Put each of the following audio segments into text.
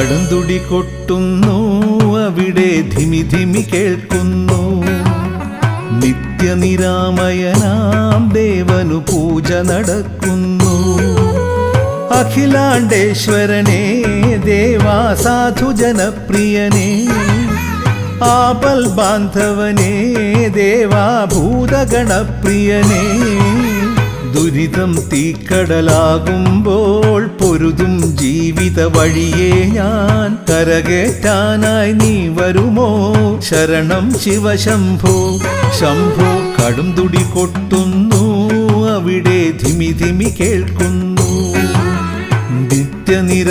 കടുംതുടി കൊട്ടുന്നു അവിടെ ധിമി ധിമി കേൾക്കുന്നു. നിത്യനിരാമയനാം ദേവനു പൂജ നടക്കുന്നു. അഖിലാണ്ടേശ്വരനേ ദേവാ സാധുജനപ്രിയനേ, ആപൽ ബാന്ധവനേ ദേവാ ഭൂതഗണപ്രിയനേ. ദുരിതം തീക്കടലാകുമ്പോൾ പൊരുതും ജീവിത വഴിയെ ഞാൻ കരകേറ്റാനായി നീ വരുമോ? ശരണം ശിവശംഭോ ശംഭോ. കടുംതുടി കൊട്ടുന്നു അവിടെ ധിമി ധിമി കേൾക്കുന്നു. നിത്യനിരാമയനാം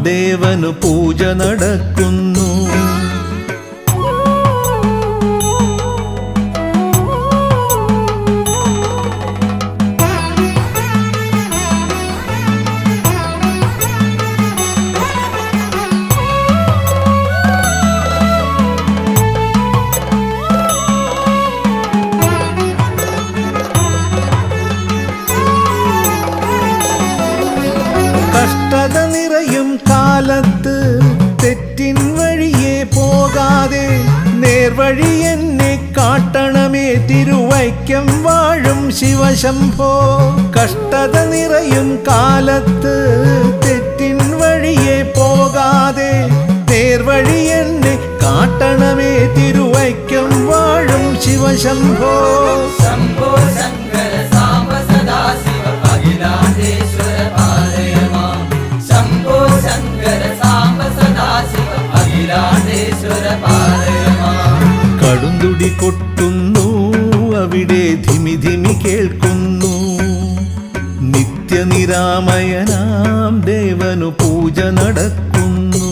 ദേവനു പൂജ നടക്കുന്നു. കഷ്ടത നിറയും കാലത്ത് തെറ്റിൻ വഴിയെ പോകാതെ നേർവഴി എന്നെ കാട്ടണമേ തിരുവൈക്കം വാഴും ശിവശംഭോ. കഷ്ടത നിറയും കാലത്ത് തെറ്റിൻ വഴിയെ പോകാതെ നേർവഴി എന്നെ കാട്ടണമേ തിരുവൈക്കം വാഴും ശിവശംഭോ. ശംഭോ ശങ്കര സാംബ സദാശിവ അഖിലാണ്ടേശ്വര കടുംതുടി കൊട്ടുന്നു അവിടെ ധിമി ധിമി കേൾക്കുന്നു. നിത്യനിരാമയനാം ദേവനു പൂജ നടക്കുന്നു.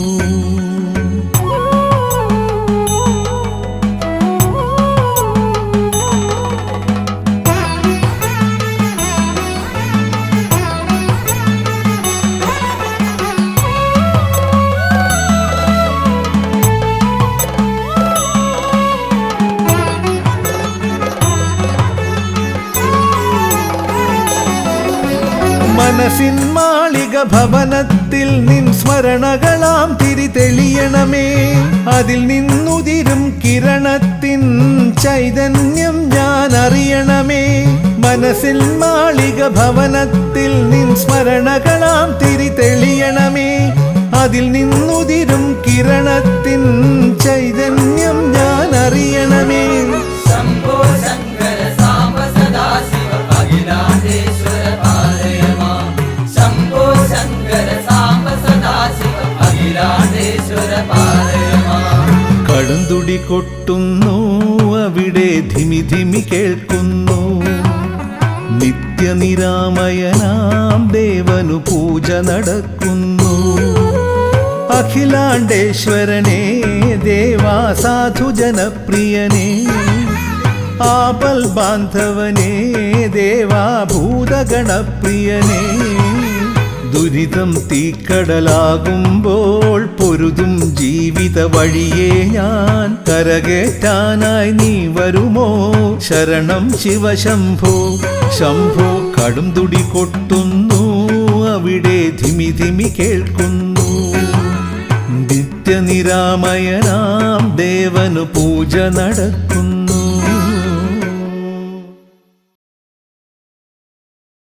മനസ്സിൻ മാളിക ഭവനത്തിൽ നിൻ സ്മരണകളാം തിരി തെളിയണമേ. അതിൽ നിന്നുതിരും കിരണത്തിൻ ചൈതന്യം ഞാൻ അറിയണമേ. മനസ്സിൻ മാളിക ഭവനത്തിൽ നിൻ സ്മരണകളാം തിരി തെളിയണമേ. അതിൽ നിന്നുതിരും കിരണത്തിൻ ചൈതന്യം ഞാൻ അറിയണമേ. ശംഭോ ശങ്കര സാംബ സദാശിവ അഖിലാണ്ടേശ്വര കടുംതുടി കൊട്ടുന്നു അവിടെ ധിമി ധിമി കേൾക്കുന്നു. നിത്യനിരാമയനാം ദേവനു പൂജ നടക്കുന്നു. അഖിലാണ്ടേശ്വരനേ ദേവാ സാധുജനപ്രിയനേ, ആപൽ ബാന്ധവനേ ദേവാ ഭൂതഗണപ്രിയനേ. ദുരിതം തീക്കടലാകുമ്പോൾ പൊരുതും ജീവിത വഴിയെ ഞാൻ കരകേറ്റാനായി നീ വരുമോ? ശരണം ശിവശംഭോ ശംഭോ. കടുംതുടി കൊട്ടുന്നു അവിടെ ധിമി ധിമി കേൾക്കുന്നു. നിത്യനിരാമയനാം ദേവനു പൂജ നടക്കുന്നു.